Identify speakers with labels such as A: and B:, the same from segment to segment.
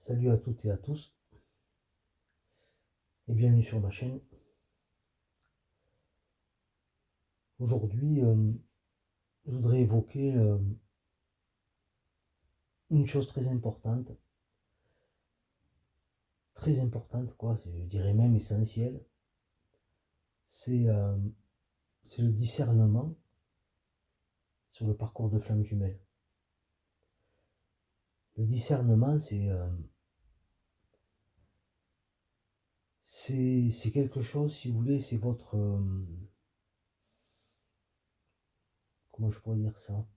A: Salut à toutes et à tous et bienvenue sur ma chaîne. Aujourd'hui, je voudrais évoquer une chose très importante quoi, je dirais même essentielle, c'est c'est le discernement sur le parcours de flamme jumelle. Le discernement, c'est quelque chose, si vous voulez, c'est votre... comment je pourrais dire ça?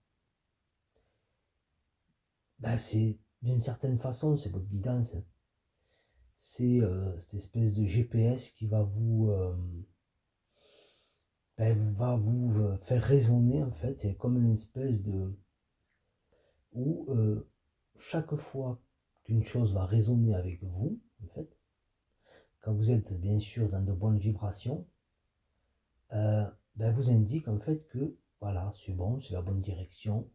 A: C'est d'une certaine façon, c'est votre guidance. C'est cette espèce de GPS qui va vous faire raisonner en fait. C'est comme une espèce de... où chaque fois qu'une chose va résonner avec vous, en fait, quand vous êtes bien sûr dans de bonnes vibrations, vous indique en fait que voilà, c'est bon, c'est la bonne direction,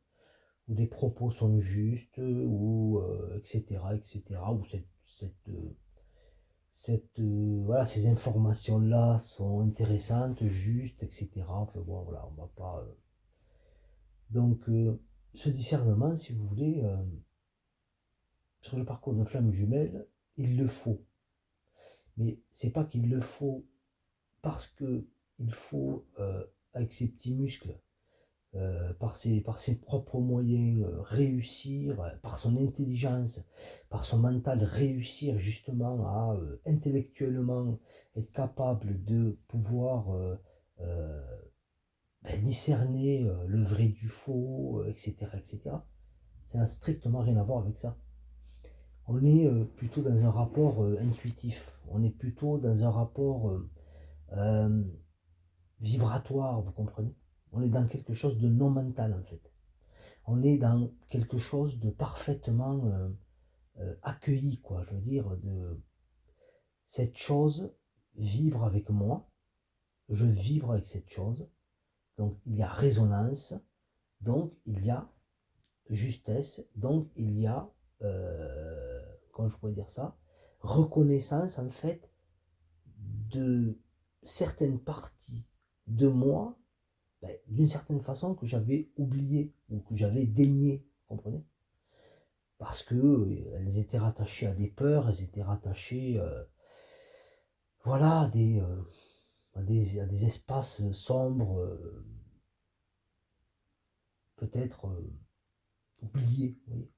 A: ou les propos sont justes, ou etc., etc., ou voilà, ces informations-là sont intéressantes, justes, etc. Enfin bon, voilà, on va pas... Donc, ce discernement, si vous voulez, sur le parcours de flamme jumelle, il le faut. Mais c'est pas qu'il le faut parce que il faut, avec ses petits muscles, par ses propres moyens, réussir, par son intelligence, par son mental, réussir justement à intellectuellement être capable de pouvoir euh, discerner le vrai du faux, etc., etc. Ça n'a strictement rien à voir avec ça. On est plutôt dans un rapport intuitif, on est plutôt dans un rapport euh, vibratoire, vous comprenez? On est dans quelque chose de non mental en fait. On est dans quelque chose de parfaitement accueilli, quoi. Je veux dire, cette chose vibre avec moi, je vibre avec cette chose, donc il y a résonance, donc il y a justesse, donc il y a, comment je pourrais dire ça, reconnaissance en fait de certaines parties de moi, d'une certaine façon que j'avais oublié ou que j'avais dénié, vous comprenez? Parce que elles étaient rattachées à des peurs, elles étaient rattachées, voilà, à des espaces sombres, peut-être oubliés, vous voyez.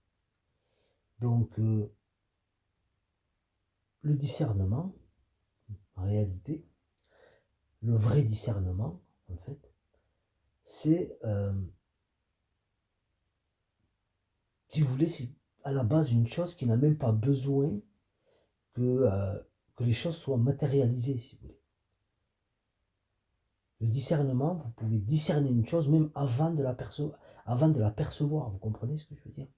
A: Donc, le discernement, en réalité, le vrai discernement, en fait, c'est, si vous voulez, c'est à la base une chose qui n'a même pas besoin que, que les choses soient matérialisées, si vous voulez. Le discernement, vous pouvez discerner une chose même avant de la percevoir, vous comprenez ce que je veux dire?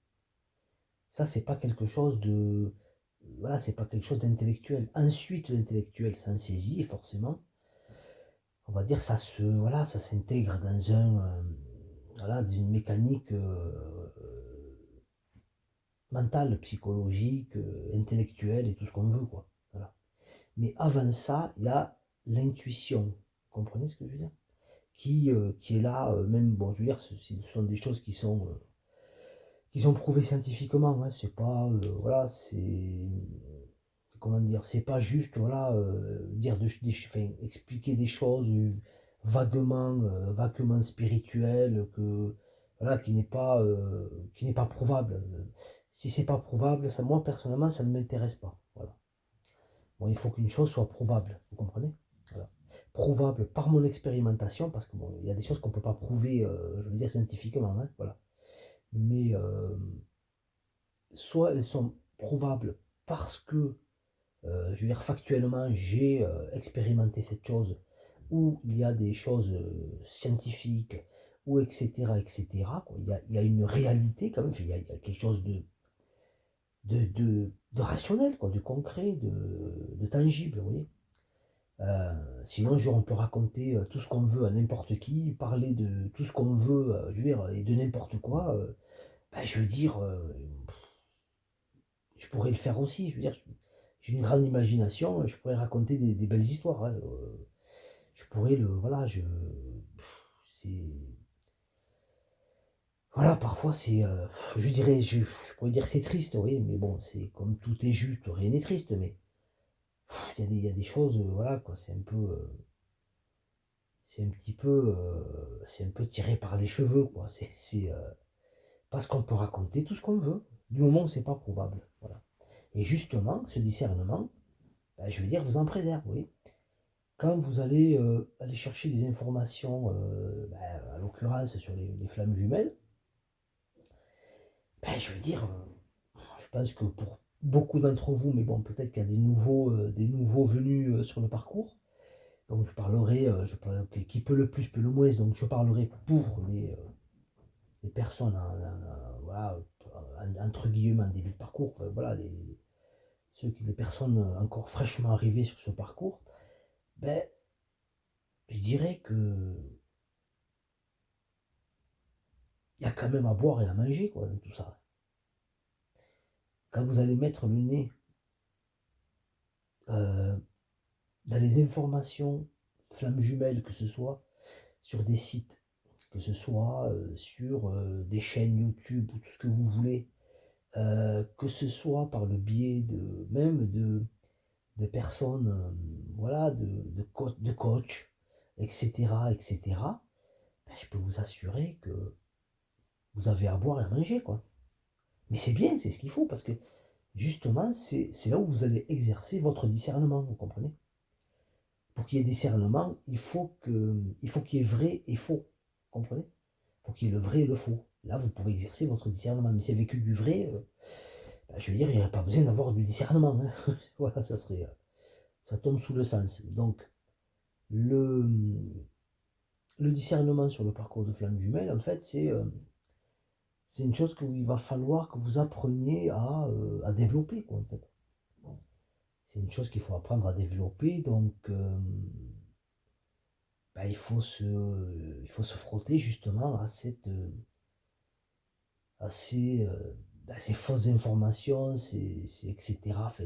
A: Ça, c'est pas quelque chose de... Voilà, c'est pas quelque chose d'intellectuel. Ensuite, l'intellectuel s'en saisit et forcément, on va dire, voilà, ça s'intègre dans voilà, dans une mécanique mentale, psychologique, intellectuelle et tout ce qu'on veut, quoi. Voilà. Mais avant ça, il y a l'intuition. Vous comprenez ce que je veux dire? Qui est là, même, bon, je veux dire, ce sont des choses qui sont prouvées scientifiquement, hein, c'est pas, voilà, c'est, comment dire, c'est pas juste, voilà, dire enfin, expliquer des choses vaguement spirituelles, voilà, qui n'est pas prouvable. Si c'est pas prouvable, ça, moi, personnellement, ça ne m'intéresse pas, voilà. Bon, il faut qu'une chose soit prouvable, vous comprenez? Voilà. Prouvable par mon expérimentation, parce que bon, il y a des choses qu'on peut pas prouver, je veux dire, scientifiquement, hein, voilà. Mais soit elles sont prouvables parce que, je veux dire, factuellement, j'ai expérimenté cette chose, ou il y a des choses scientifiques, ou etc., etc., quoi. Il y a une réalité quand même, il y a quelque chose de rationnel, quoi, de concret, de tangible, vous voyez. Sinon, genre, on peut raconter tout ce qu'on veut à n'importe qui, parler de tout ce qu'on veut, je veux dire, et de n'importe quoi. Je veux dire, je pourrais le faire aussi. Je veux dire, j'ai une grande imagination, je pourrais raconter des belles histoires. Hein. Je pourrais le. Voilà, c'est. Voilà, parfois c'est. Je dirais, je pourrais dire c'est triste, oui, mais bon, c'est comme tout est juste, rien n'est triste, mais il y a des choses, voilà, quoi, c'est un peu. C'est un peu tiré par les cheveux, quoi. Parce qu'on peut raconter tout ce qu'on veut, du moment où c'est pas probable. Voilà. Et justement, ce discernement, ben, je veux dire, vous en préserve, oui. Quand vous allez aller chercher des informations, ben, à l'occurrence sur les flammes jumelles, ben, je veux dire, je pense que pour beaucoup d'entre vous, mais bon, peut-être qu'il y a des nouveaux venus sur le parcours, donc qui peut le plus, peut le moins, donc je parlerai pour les personnes voilà, entre guillemets en début de parcours, enfin, voilà, les personnes encore fraîchement arrivées sur ce parcours, ben, je dirais que il y a quand même à boire et à manger, quoi, dans tout ça. Quand vous allez mettre le nez euh, dans les informations flammes jumelles, que ce soit sur des sites, que ce soit sur des chaînes YouTube ou tout ce que vous voulez, que ce soit par le biais de personnes, voilà, de coach, etc., etc., ben, je peux vous assurer que vous avez à boire et à manger, quoi. Mais c'est bien, c'est ce qu'il faut, parce que justement, c'est là où vous allez exercer votre discernement, vous comprenez? Pour qu'il y ait discernement, il faut qu'il y ait vrai et faux, vous comprenez? Il faut qu'il y ait le vrai et le faux. Là, vous pouvez exercer votre discernement, mais si avec du vrai, ben, je veux dire, il n'y aurait pas besoin d'avoir du discernement. Hein. Voilà, ça tombe sous le sens. Donc, le, le discernement sur le parcours de flamme jumelle, en fait, c'est une chose qu'il va falloir que vous appreniez à développer, quoi, en fait. C'est une chose qu'il faut apprendre à développer, donc bah, il faut se frotter justement à ces fausses informations, etc. Enfin,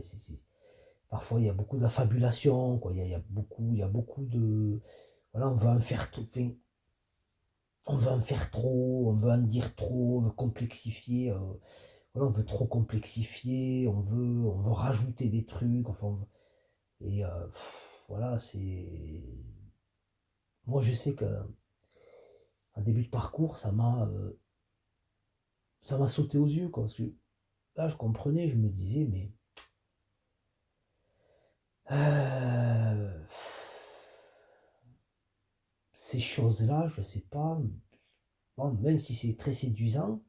A: parfois, il y a beaucoup d'affabulation, quoi. Il y a beaucoup de... Voilà, on veut en faire tout. Enfin, on veut en faire trop, on veut en dire trop, on veut complexifier. Voilà, on veut trop complexifier, on veut rajouter des trucs. Enfin, et voilà, c'est. Moi, je sais qu'un début de parcours, ça m'a sauté aux yeux, quoi, parce que là, je comprenais, je me disais, mais euh, ces choses-là, je sais pas, bon, même si c'est très séduisant,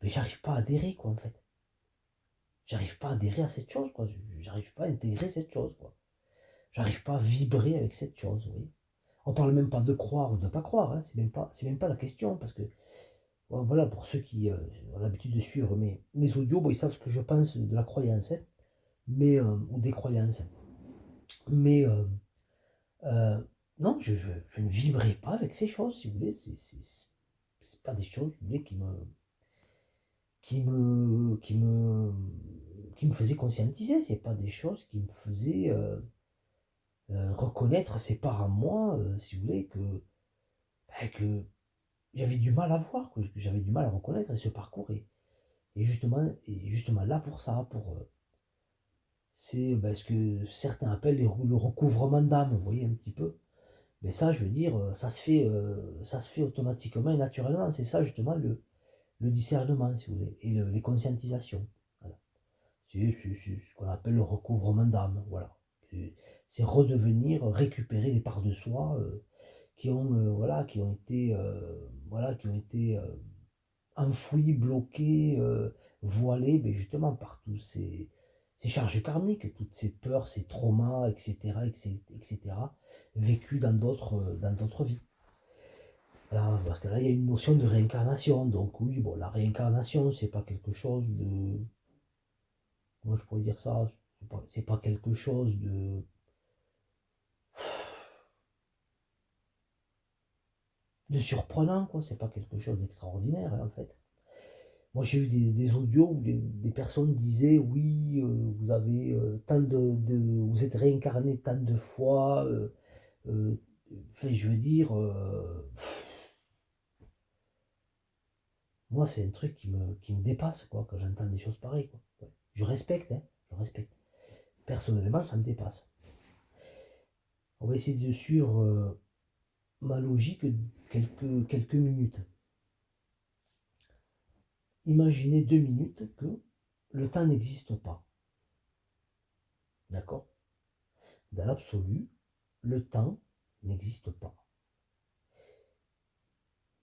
A: mais j'arrive pas à adhérer, quoi, en fait. J'arrive pas à adhérer à cette chose, quoi. J'arrive pas à intégrer cette chose, quoi. J'arrive pas à vibrer avec cette chose, oui. On parle même pas de croire ou de pas croire, hein. C'est même pas la question, parce que voilà, pour ceux qui ont l'habitude de suivre mes audios, bon, ils savent ce que je pense de la croyance, hein, ou des croyances. Mais euh, non, je ne vibrais pas avec ces choses, si vous voulez. C'est pas des choses, si vous voulez, qui me, qui me, qui me faisaient conscientiser. C'est pas des choses qui me faisaient reconnaître ces parts en moi, si vous voulez, que j'avais du mal à voir, que j'avais du mal à reconnaître. Et ce parcours est justement là pour ça, c'est ce que certains appellent le recouvrement d'âme, vous voyez un petit peu. Mais ça, je veux dire, ça se fait automatiquement et naturellement. C'est ça justement le discernement, si vous voulez, et les conscientisations. Voilà. C'est ce qu'on appelle le recouvrement d'âme. Voilà. C'est redevenir, récupérer les parts de soi voilà, qui ont été enfouies, bloquées, voilées, mais justement par tous ces charges karmiques, toutes ces peurs, ces traumas, etc., etc., vécus dans d'autres vies. Voilà, parce que là, il y a une notion de réincarnation. Donc oui, bon, la réincarnation, c'est pas quelque chose de... Comment je pourrais dire ça? C'est pas quelque chose de surprenant, quoi. C'est pas quelque chose d'extraordinaire, hein, en fait. Moi, j'ai eu des audios où des personnes disaient, oui, vous avez tant vous êtes réincarné tant de fois. Euh, enfin, je veux dire, moi, c'est un truc qui me dépasse, quoi, quand j'entends des choses pareilles, quoi. Ouais. Je respecte, hein, je respecte. Personnellement, ça me dépasse. On va essayer de suivre ma logique quelques minutes. Imaginez 2 minutes que le temps n'existe pas. D'accord? Dans l'absolu, le temps n'existe pas.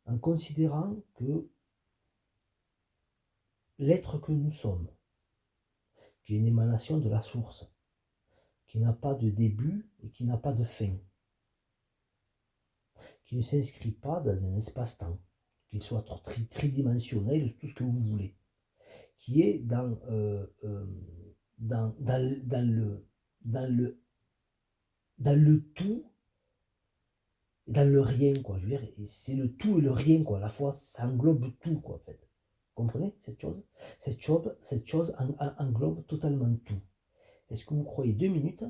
A: En considérant que l'être que nous sommes, qui est une émanation de la source, qui n'a pas de début et qui n'a pas de fin, qui ne s'inscrit pas dans un espace-temps, qu'il soit tridimensionnel, tout ce que vous voulez, qui est dans le, dans le tout et dans le rien, quoi. Je veux dire, c'est le tout et le rien, quoi. À la fois, ça englobe tout, quoi, en fait. Vous comprenez cette chose? Cette chose englobe totalement tout. Est-ce que vous croyez 2 minutes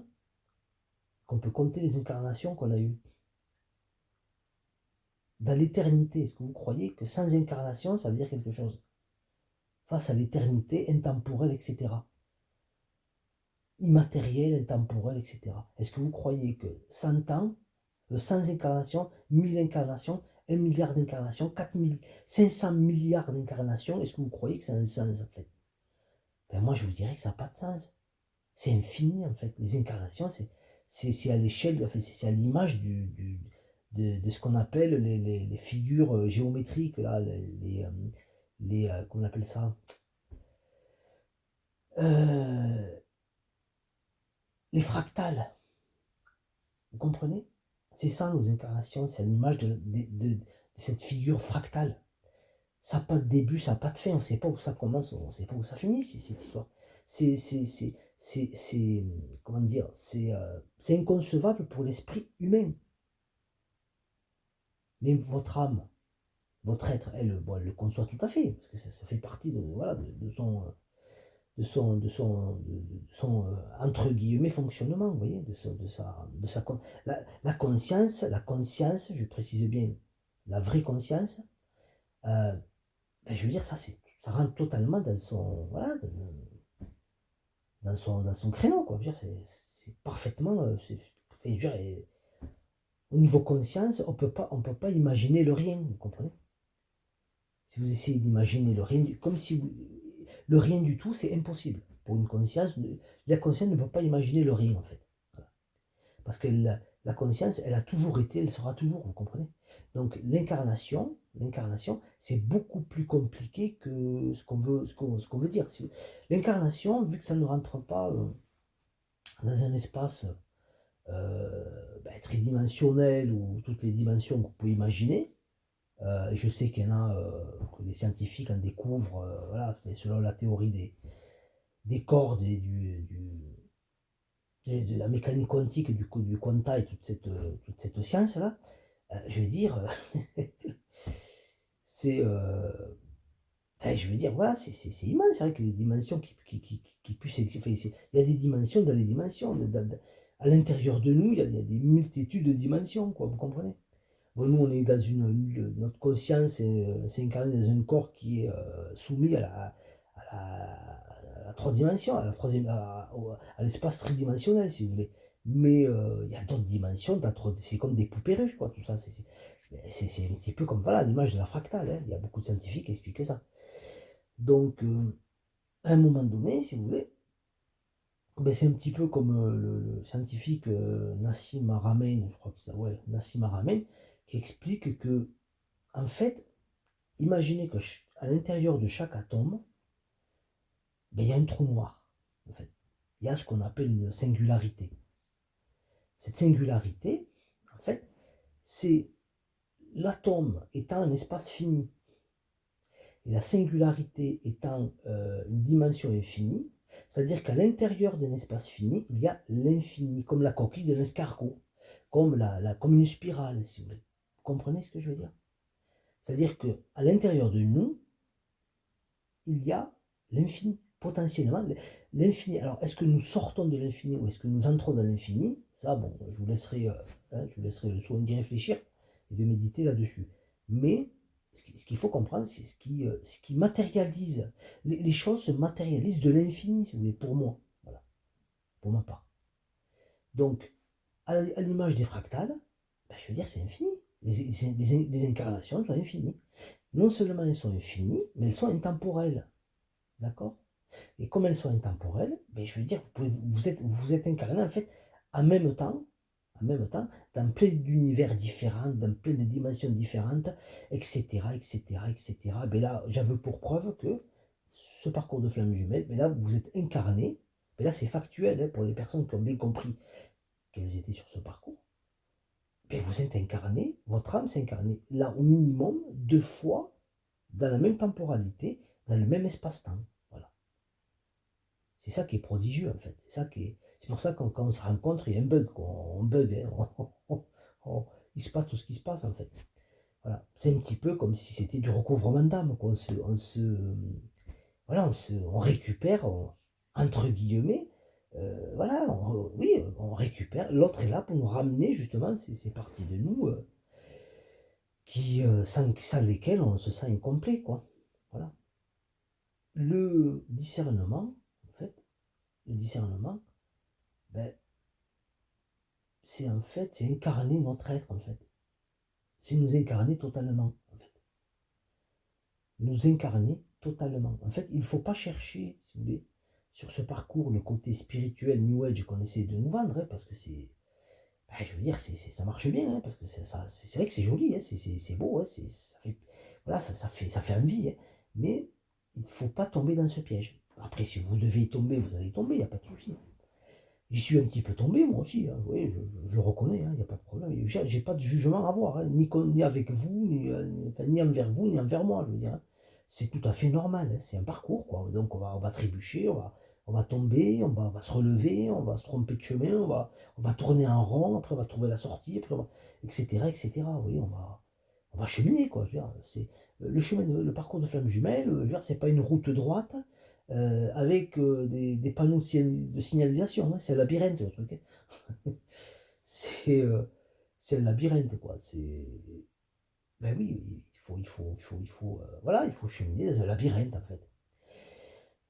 A: qu'on peut compter les incarnations qu'on a eues? Dans l'éternité, est-ce que vous croyez que sans incarnation, ça veut dire quelque chose? Face à l'éternité intemporelle, etc. Immatérielle, intemporelle, etc. Est-ce que vous croyez que 100 ans, 100 incarnations, 1000 incarnations, 1 milliard d'incarnations, 500 milliards d'incarnations, est-ce que vous croyez que ça a un sens, en fait? Ben moi, je vous dirais que ça n'a pas de sens. C'est infini, en fait. Les incarnations, c'est à l'échelle, enfin, c'est à l'image de ce qu'on appelle les figures géométriques, là, comment on appelle ça? Euh, les fractales. Vous comprenez? C'est ça nos incarnations, c'est l'image de cette figure fractale. Ça n'a pas de début, ça n'a pas de fin, on ne sait pas où ça commence, on ne sait pas où ça finit, cette histoire. C'est comment dire, c'est inconcevable pour l'esprit humain. Mais votre âme, votre être, elle, bon, elle le conçoit tout à fait, parce que ça fait partie de, voilà, de son entre guillemets fonctionnement, vous voyez, la conscience, je précise bien, la vraie conscience, ben, je veux dire, ça rentre totalement dans son, voilà, dans son créneau, quoi. Je veux dire, c'est parfaitement, je veux dire, au niveau conscience, on peut pas imaginer le rien, vous comprenez? Si vous essayez d'imaginer le rien, comme si le rien du tout, c'est impossible. Pour une conscience, la conscience ne peut pas imaginer le rien, en fait. Voilà. Parce que la conscience, elle a toujours été, elle sera toujours, vous comprenez? Donc l'incarnation, c'est beaucoup plus compliqué que ce qu'on veut dire. L'incarnation, vu que ça ne rentre pas dans un espace tridimensionnel ou toutes les dimensions que vous pouvez imaginer, je sais qu'il y en a que les scientifiques en découvrent, voilà, selon la théorie des cordes et de la mécanique quantique, du quanta et toute cette science-là, je vais dire, c'est. Je veux dire, voilà, c'est immense, c'est vrai que les dimensions qui puissent exister. Il y a des dimensions dans les dimensions. À l'intérieur de nous, il y a des multitudes de dimensions, quoi, vous comprenez? Bon, nous, on est dans notre conscience c'est incarné dans un corps qui est soumis à la 3 dimensions, à la troisième, à l'espace tridimensionnel, si vous voulez. Mais il y a d'autres dimensions, c'est comme des poupées russes, quoi, tout ça. C'est un petit peu comme voilà l'image de la fractale, hein. Il y a beaucoup de scientifiques qui expliquent ça. Donc, à un moment donné, si vous voulez, ben, c'est un petit peu comme le scientifique Nassim Haramein, je crois que ça, ouais, Nassim Haramein, qui explique que, en fait, imaginez que à l'intérieur de chaque atome, ben, il y a un trou noir. En fait, il y a ce qu'on appelle une singularité. Cette singularité, en fait, c'est l'atome étant un espace fini et la singularité étant une dimension infinie, c'est-à-dire qu'à l'intérieur d'un espace fini, il y a l'infini, comme la coquille de l'escargot, comme une spirale, si vous voulez. Vous comprenez ce que je veux dire? C'est-à-dire qu'à l'intérieur de nous, il y a l'infini, potentiellement l'infini. Alors, est-ce que nous sortons de l'infini ou est-ce que nous entrons dans l'infini? Ça, bon, je vous laisserai le soin d'y réfléchir et de méditer là-dessus. Mais ce qu'il faut comprendre, c'est ce qui matérialise. Les choses se matérialisent de l'infini, si vous voulez, pour moi. Voilà, pour ma part. Donc, à l'image des fractales, ben, je veux dire, c'est infini. Les incarnations sont infinies. Non seulement elles sont infinies, mais elles sont intemporelles. D'accord? Et comme elles sont intemporelles, ben, je veux dire, vous êtes incarné en fait en même temps, dans plein d'univers différents, dans plein de dimensions différentes, etc., etc., etc. Ben là, j'avais pour preuve que ce parcours de flamme jumelle, ben là, vous êtes incarné, ben là, c'est factuel hein, pour les personnes qui ont bien compris qu'elles étaient sur ce parcours. Ben, vous êtes incarné, votre âme s'est incarnée là au minimum 2 fois dans la même temporalité, dans le même espace-temps. Voilà. C'est ça qui est prodigieux en fait. C'est pour ça que quand on se rencontre, il y a un bug. On bug. Hein. Il se passe tout ce qui se passe en fait. Voilà. C'est un petit peu comme si c'était du recouvrement d'âme. On récupère, entre guillemets, voilà, oui, on récupère. L'autre est là pour nous ramener justement ces parties de nous sans lesquelles on se sent incomplet, quoi. Voilà. Le discernement, en fait, le discernement, ben, c'est incarner notre être, en fait. C'est nous incarner totalement, en fait. Nous incarner totalement. En fait, il ne faut pas chercher, si vous voulez, sur ce parcours, le côté spirituel New Age qu'on essaie de nous vendre, hein, parce que c'est, ben, je veux dire, ça marche bien, hein, parce que c'est vrai que c'est joli, hein, c'est beau, hein, ça fait, voilà, ça fait envie, hein, mais il ne faut pas tomber dans ce piège. Après, si vous devez y tomber, vous allez y tomber, il n'y a pas de souci. J'y suis un petit peu tombé, moi aussi, hein, oui, je le reconnais, il n'y a pas de problème. J'ai pas de jugement à avoir, hein, ni avec vous, ni envers vous, ni envers moi, je veux dire. Hein. C'est tout à fait normal, hein, c'est un parcours, quoi. Donc on va trébucher, on va tomber, on va se relever, on va se tromper de chemin, on va tourner en rond, après on va trouver la sortie, après etc., etc. Oui, on va cheminer, quoi. Je veux dire, c'est le chemin, le parcours de flamme jumelle, je veux dire, c'est pas une route droite, avec des panneaux de signalisation. Hein, c'est un labyrinthe, le truc. Hein. c'est un labyrinthe, quoi. Ben oui, voilà, il faut cheminer dans un labyrinthe, en fait.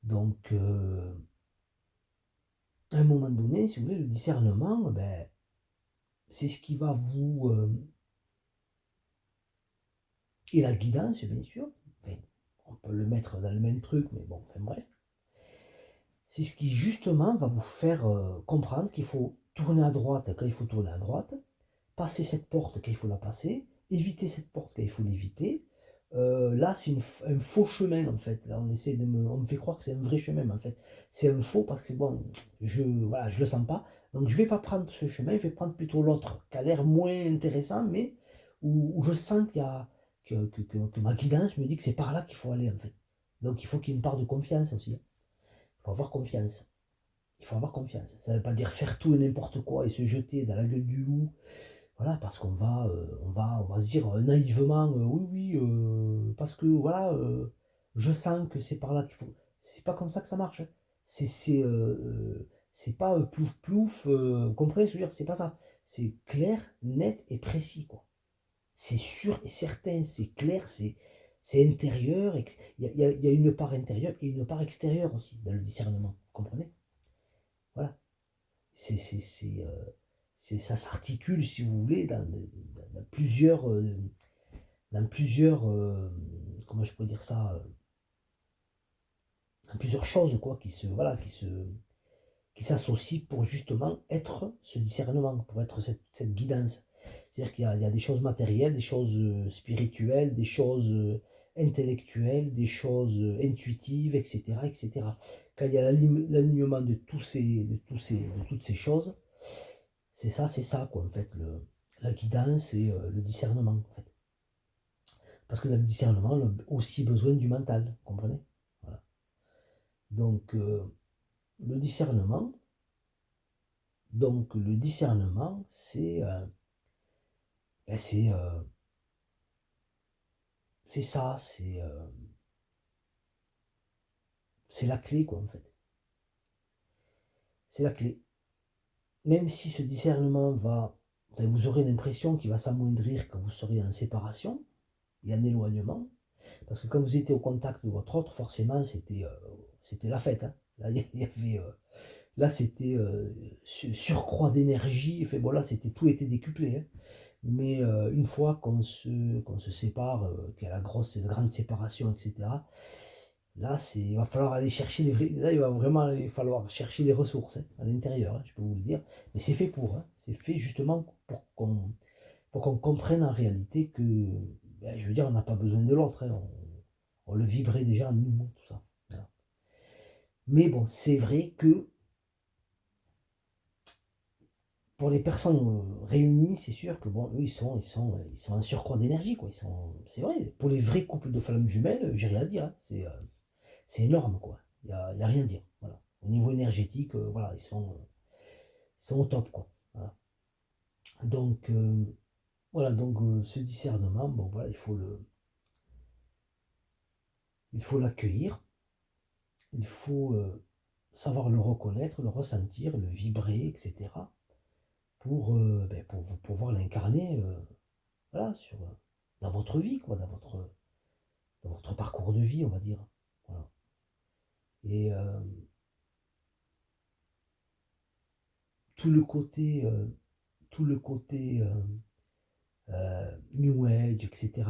A: Donc, à un moment donné, si vous voulez, le discernement, ben, c'est ce qui va vous... et la guidance, bien sûr. Enfin, on peut le mettre dans le même truc, mais bon, enfin bref. C'est ce qui justement va vous faire comprendre qu'il faut tourner à droite quand il faut tourner à droite, passer cette porte quand il faut la passer, éviter cette porte quand il faut l'éviter. Là, c'est un faux chemin en fait. Là, on me fait croire que c'est un vrai chemin, mais en fait, c'est un faux parce que bon, voilà, je le sens pas. Donc, je vais pas prendre ce chemin, je vais prendre plutôt l'autre qui a l'air moins intéressant, mais où je sens qu'il y a que ma guidance me dit que c'est par là qu'il faut aller en fait. Donc, il faut qu'il y ait une part de confiance aussi. Hein. Il faut avoir confiance. Il faut avoir confiance. Ça ne veut pas dire faire tout et n'importe quoi et se jeter dans la gueule du loup. Voilà, parce on va se dire naïvement, oui, oui, parce que voilà, je sens que c'est par là qu'il faut. C'est pas comme ça que ça marche. Hein. C'est pas plouf plouf. Vous comprenez ce que je veux dire? C'est pas ça. C'est clair, net et précis, quoi. C'est sûr et certain, c'est clair, c'est intérieur. Il y a une part intérieure et une part extérieure aussi dans le discernement. Vous comprenez? Voilà. C'est, c'est, c'est, euh, ça s'articule, si vous voulez, dans plusieurs, comment je pourrais dire ça, dans plusieurs choses, quoi, voilà, qui s'associent pour justement être ce discernement, pour être cette guidance. C'est-à-dire il y a des choses matérielles, des choses spirituelles, des choses intellectuelles, des choses intuitives, etc., etc. Quand il y a l'alignement de toutes ces choses, c'est ça, quoi, en fait, la guidance et le discernement, en fait. Parce que dans le discernement, on a aussi besoin du mental, vous comprenez? Voilà. Donc, le discernement, c'est ben, c'est ça, c'est la clé, quoi, en fait. C'est la clé. Même si ce discernement va, enfin, vous aurez l'impression qu'il va s'amoindrir quand vous serez en séparation et en éloignement, parce que quand vous étiez au contact de votre autre, forcément, c'était la fête, hein. Là, il y avait, là, c'était surcroît d'énergie. Enfin, bon, là, tout était décuplé, hein. Mais une fois qu'on se sépare, qu'il y a la grande séparation, etc., là, il va falloir aller chercher là, il va vraiment falloir chercher les ressources, hein, à l'intérieur, hein, je peux vous le dire. Mais c'est fait pour, hein. C'est fait justement pour qu'on comprenne en réalité que, ben, je veux dire, on n'a pas besoin de l'autre, hein. On le vibrait déjà en nous, tout ça. Voilà. Mais bon, c'est vrai que pour les personnes réunies, c'est sûr que bon, eux, ils sont en surcroît d'énergie, quoi. C'est vrai. Pour les vrais couples de flammes jumelles, j'ai rien à dire, hein. C'est énorme, quoi. Y a rien à dire. Voilà. Au niveau énergétique, voilà, ils sont au top, quoi. Voilà. Donc, voilà, donc ce discernement, bon, voilà, il faut l'accueillir, il faut savoir le reconnaître, le ressentir, le vibrer, etc. Pour vous pouvoir l'incarner, voilà, dans votre vie, quoi, dans votre parcours de vie, on va dire. Voilà. Et tout le côté, tout le côté New Age, etc.,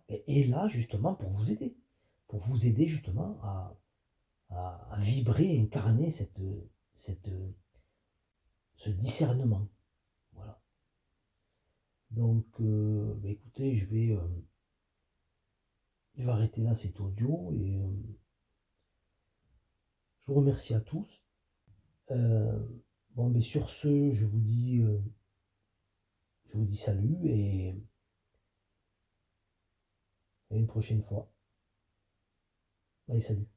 A: est là justement pour vous aider justement à vibrer, incarner cette, ce discernement. Voilà. Donc, bah, écoutez, je vais arrêter là cet audio et je vous remercie à tous. Euh, bon, mais sur ce, je vous dis salut et à une prochaine fois. Allez, salut.